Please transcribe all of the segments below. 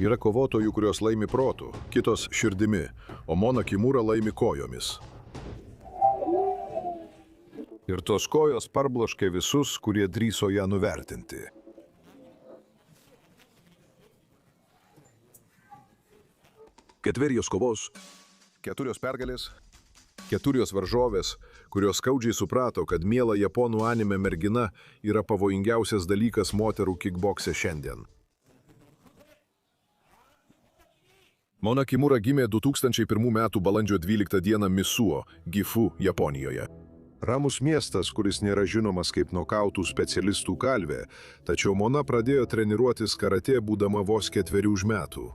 Yra kovotojų, kurios laimi protu, kitos širdimi, o Mona Kimura laimi kojomis. Ir tos kojos parbloškė visus, kurie drįso ją nuvertinti. Ketverios kovos, 4 pergalės, 4 varžovės, kurios skaudžiai suprato, kad miela japonų anime mergina yra pavojingiausias dalykas moterų kikbokse šiandien. Mona Kimura gimė 2001 m. balandžio 12 d. Misuo, Gifu, Japonijoje. Ramus miestas, kuris nėra žinomas kaip nokautų specialistų kalvė, tačiau Mona pradėjo treniruotis karatė būdama vos 4 metų.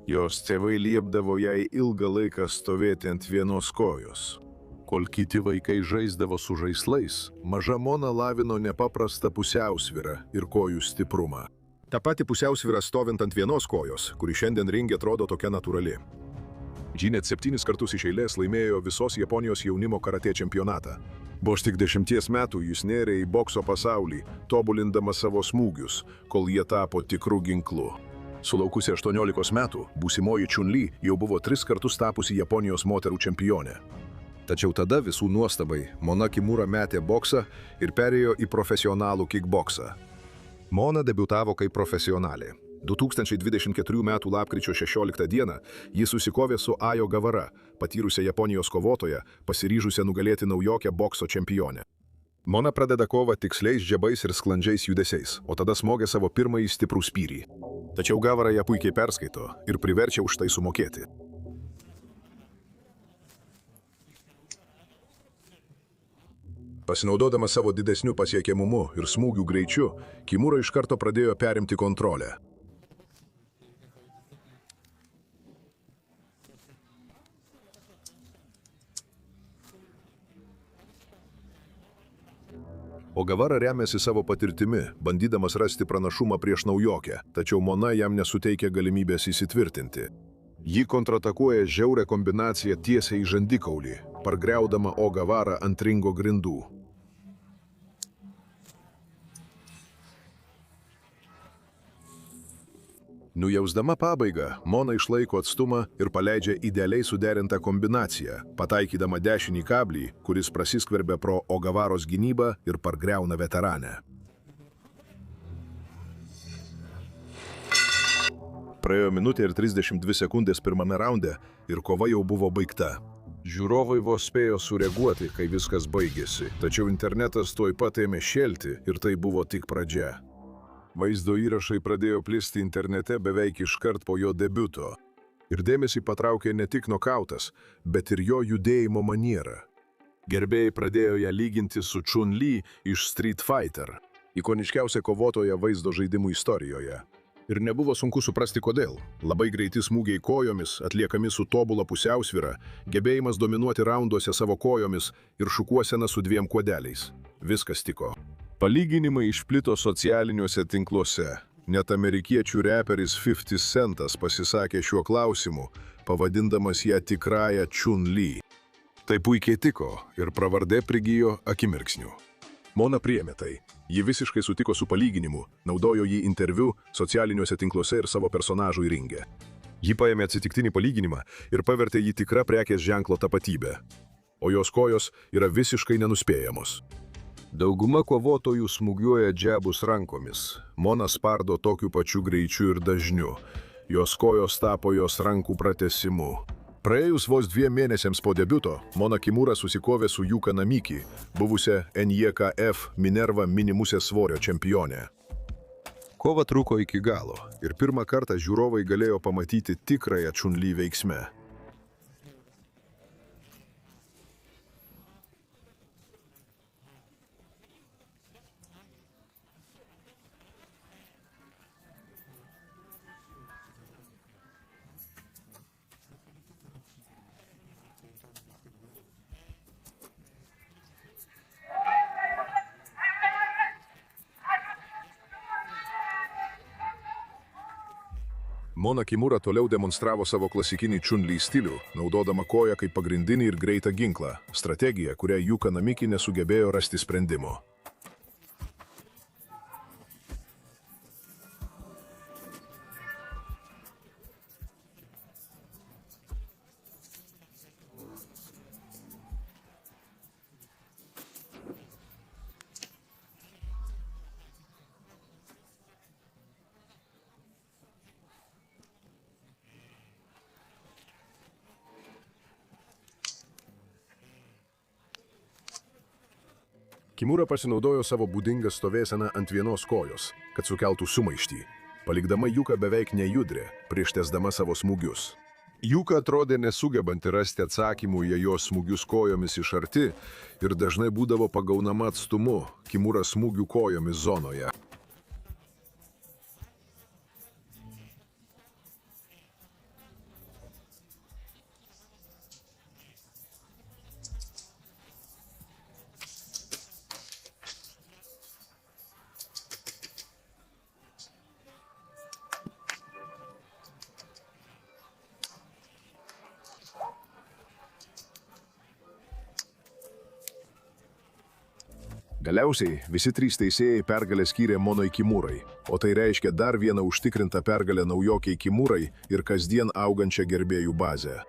Jos tėvai liepdavo jai ilgą laiką stovėti ant vienos kojos. Kol kiti vaikai žaisdavo su žaislais, maža Mona lavino nepaprastą pusiausvyrą ir kojų stiprumą. Ta pati pusiausvyra stovint ant vienos kojos, kuri šiandien ringe atrodo tokia natūrali. Ji net 7 kartus iš eilės laimėjo visos Japonijos jaunimo karatė čempionatą. Vos tik 10 metų jis nėrė į bokso pasaulį, tobulindamas savo smūgius, kol jie tapo tikrų ginklu. Sulaukusi 18 metų, būsimoji Chun-Li jau buvo 3 kartus tapusi Japonijos moterų čempionė. Tačiau tada visų nuostabai Mona Kimura metė boksą ir perėjo į profesionalų kickboksą. Mona debiutavo kaip profesionalė. 2024 m. lapkričio 16 d. ji susikovė su Ajo Gavara, patyrusią Japonijos kovotoją, pasiryžusią nugalėti naujokę bokso čempionę. Mona pradeda kovą tiksliais džebais ir sklandžiais judesiais, o tada smogia savo pirmąjį stiprų spyrį. Tačiau Gavara ją puikiai perskaito ir priverčia už tai sumokėti. Pasinaudodama savo didesniu pasiekiamumu ir smūgių greičiu, Kimura iš karto pradėjo perimti kontrolę. O Gavara remiasi savo patirtimi, bandydamas rasti pranašumą prieš naujokę, tačiau Mona jam nesuteikia galimybės įsitvirtinti. Ji kontratakuoja žiaurią kombinaciją tiesiai į žandikaulį, pargriaudama O Gavarą ant ringo grindų. Nujausdama pabaigą, Mona išlaiko atstumą ir paleidžia idealiai suderintą kombinaciją, pataikydama dešinį kablį, kuris prasiskverbia pro O Gavaros gynybą ir pargriauna veteranę. Praėjo minutė ir 32 sekundės pirmame raunde ir kova jau buvo baigta. Žiūrovai vos spėjo sureaguoti, kai viskas baigėsi, tačiau internetas tuoj pat ėmė šėlti ir tai buvo tik pradžia. Vaizdo įrašai pradėjo plisti internete beveik iškart po jo debiuto. Ir dėmesį patraukė ne tik nokautas, bet ir jo judėjimo maniera. Gerbėjai pradėjo ją lyginti su Chun-Li iš Street Fighter, ikoniškiausia kovotoja vaizdo žaidimų istorijoje. Ir nebuvo sunku suprasti kodėl. Labai greiti smūgiai kojomis, atliekami su tobula pusiausvyra, gebėjimas dominuoti raunduose savo kojomis ir šukuosena su 2 kuodeliais. Viskas tiko. Palyginimai išplito socialiniuose tinkluose. Net amerikiečių reperis 50 Centas pasisakė šiuo klausimu, pavadindamas ją tikrąją Chun-Li. Tai puikiai tiko ir pravardė prigijo akimirksniu. Mona priėmė tai. Ji visiškai sutiko su palyginimu, naudojo jį interviu, socialiniuose tinkluose ir savo personažui ringe. Ji paėmė atsitiktinį palyginimą ir pavertė jį tikrą prekės ženklo tapatybę. O jos kojos yra visiškai nenuspėjamos. Dauguma kovotojų smūgiuoja džebus rankomis. Mona spardo tokiu pačiu greičiu ir dažniu. Jos kojos tapo jos rankų pratęsimu. Praėjus vos 2 mėnesiams po debiuto, Mona Kimura susikovė su Yuka Namiki, buvusią NJKF Minerva minimusės svorio čempionė. Kova truko iki galo ir pirmą kartą žiūrovai galėjo pamatyti tikrąją Chun-Li veiksme. Mona Kimura toliau demonstravo savo klasikinį Chun-Li stilių, naudodama koją kaip pagrindinį ir greitą ginklą, strategiją, kurią Yuka Namiki nesugebėjo rasti sprendimo. Kimura pasinaudojo savo būdingą stovėseną ant vienos kojos, kad sukeltų sumaištį, palikdama Juką beveik nejudrę, prieš tesdama savo smūgius. Juka atrodė nesugebanti rasti atsakymų į jos smūgius kojomis iš arti ir dažnai būdavo pagaunama atstumu Kimura smūgių kojomis zonoje. Galiausiai visi trys teisėjai pergalę skyrė Monai Kimurai, o tai reiškia dar vieną užtikrintą pergalę naujokiai Kimurai ir kasdien augančią gerbėjų bazę.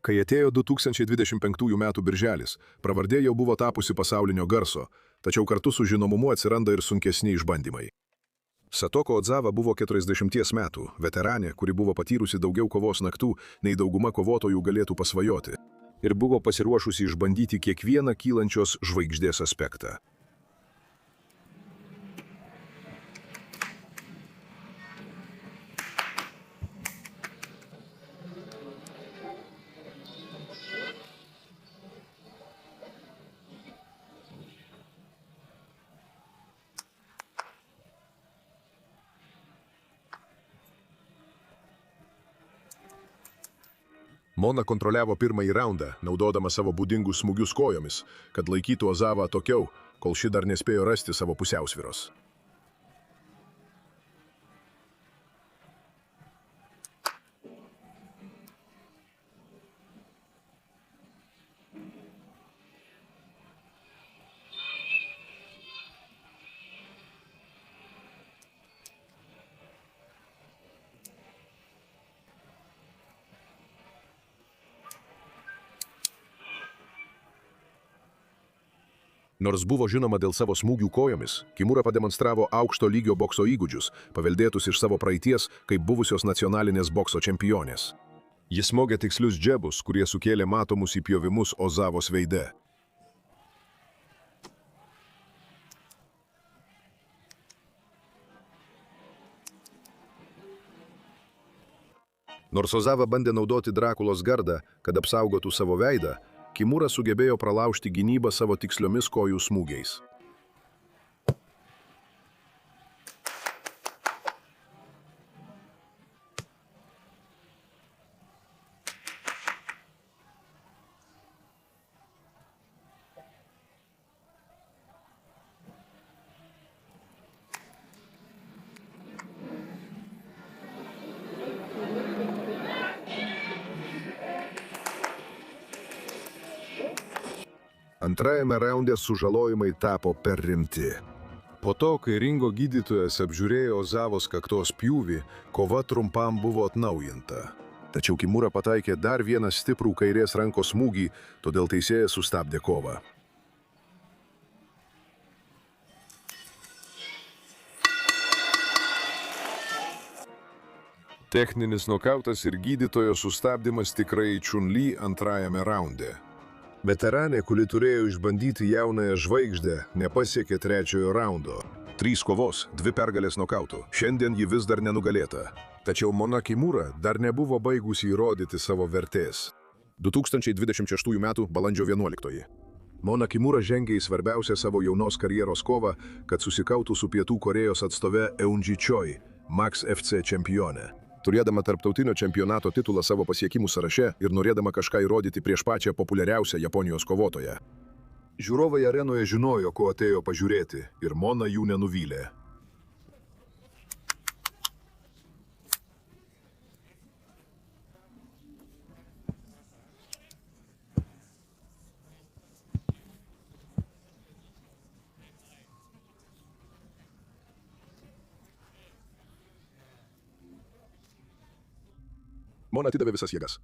Kai atėjo 2025 m. birželis, pravardė jau buvo tapusi pasaulinio garso, tačiau kartu su žinomumu atsiranda ir sunkesni išbandymai. Satoko Odzava buvo 40 metų, veteranė, kuri buvo patyrusi daugiau kovos naktų, nei dauguma kovotojų galėtų pasvajoti, ir buvo pasiruošusi išbandyti kiekvieną kylančios žvaigždės aspektą. Mona kontroliavo pirmąjį raundą, naudodama savo būdingus smūgius kojomis, kad laikytų Ozavą atokiau, kol ši dar nespėjo rasti savo pusiausvyros. Nors buvo žinoma dėl savo smūgių kojomis, Kimura pademonstravo aukšto lygio bokso įgūdžius, paveldėtus iš savo praeities kaip buvusios nacionalinės bokso čempionės. Jis smogė tikslius džebus, kurie sukėlė matomus įpjovimus Ozavos veide. Nors Ozava bandė naudoti Drakulos gardą, kad apsaugotų savo veidą, Kimura sugebėjo pralaužti gynybą savo tiksliomis kojų smūgiais. Antrajame raunde sužalojimai tapo per rimti. Po to, kai ringo gydytojas apžiūrėjo Ozavos kaktos pjūvį, kova trumpam buvo atnaujinta. Tačiau Kimura pataikė dar vieną stiprų kairės rankos smūgį, todėl teisėjas sustabdė kovą. Techninis nokautas ir gydytojo sustabdymas tikrai Chun-Li antrajame raunde. Veteranė, kuri turėjo išbandyti jaunąją žvaigždę, nepasiekė trečiojo raundo. 3 kovos, 2 pergalės nokautų. Šiandien ji vis dar nenugalėta. Tačiau Mona Kimura dar nebuvo baigusi įrodyti savo vertės. 2026 m. balandžio 11. Mona Kimura žengė į svarbiausią savo jaunos karjeros kovą, kad susikautų su Pietų Korėjos atstove Eunji Choi, Max FC čempionė. Turėdama tarptautinio čempionato titulą savo pasiekimų sąraše ir norėdama kažką įrodyti prieš pačią populiariausią Japonijos kovotoją. Žiūrovai arenoje žinojo, ko atėjo pažiūrėti, ir Mona jų nenuvylė. Mona atidavė visas jėgas.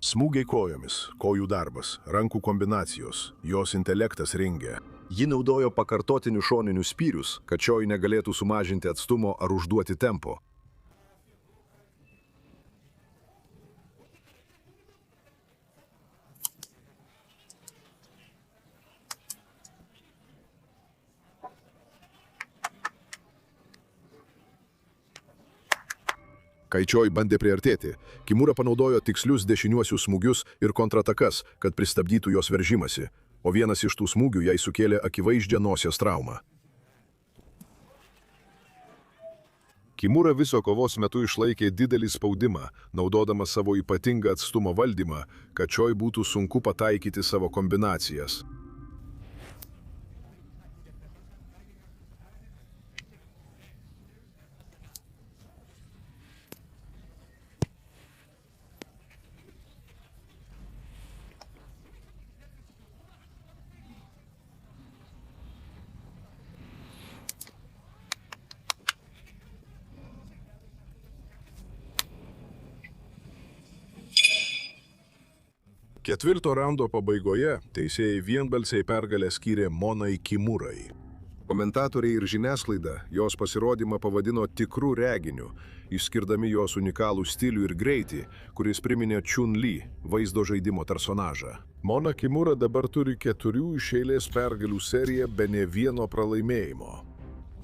Smūgiai kojomis, kojų darbas, rankų kombinacijos, jos intelektas ringe. Ji naudojo pakartotinius šoninius spyrius, kad Choi negalėtų sumažinti atstumo ar užduoti tempo. Kai Choi bandė priartėti, Kimura panaudojo tikslius dešiniuosius smūgius ir kontratakas, kad pristabdytų jos veržimąsi, o vienas iš tų smūgių jai sukėlė akivaizdžią nosies traumą. Kimura viso kovos metu išlaikė didelį spaudimą, naudodamas savo ypatingą atstumo valdymą, kad Choi būtų sunku pataikyti savo kombinacijas. Ketvirto raundo pabaigoje teisėjai vienbalsiai pergalę skyrė Monai Kimurai. Komentatoriai ir žiniasklaida jos pasirodymą pavadino tikrų reginių, išskirdami jos unikalų stilių ir greitį, kuris priminė Chun-Li, vaizdo žaidimo personažą. Mona Kimura dabar turi 4 iš eilės pergalių seriją be nė vieno pralaimėjimo.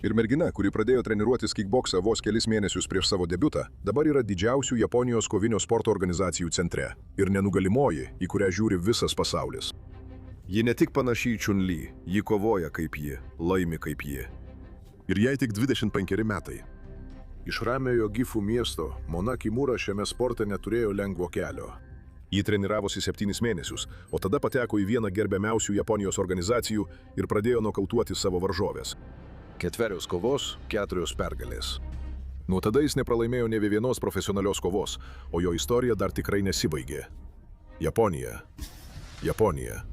Ir mergina, kuri pradėjo treniruotis kickboksą vos kelis mėnesius prieš savo debiutą, dabar yra didžiausių Japonijos kovinio sporto organizacijų centre ir nenugalimoji, į kurią žiūri visas pasaulis. Ji ne tik panaši į Chun-Li, ji kovoja kaip ji, laimi kaip ji. Ir jai tik 25 metai. Iš ramiojo Gifu miesto Mona Kimura šiame sporte neturėjo lengvo kelio. Ji treniravosi 7 mėnesius, o tada pateko į vieną gerbiamiausių Japonijos organizacijų ir pradėjo nokautuoti savo varžovės. 4 kovos, 4 pergalės. Nuo tada jis nepralaimėjo nė vienos profesionalios kovos, o jo istorija dar tikrai nesibaigė. Japonija. Japonija.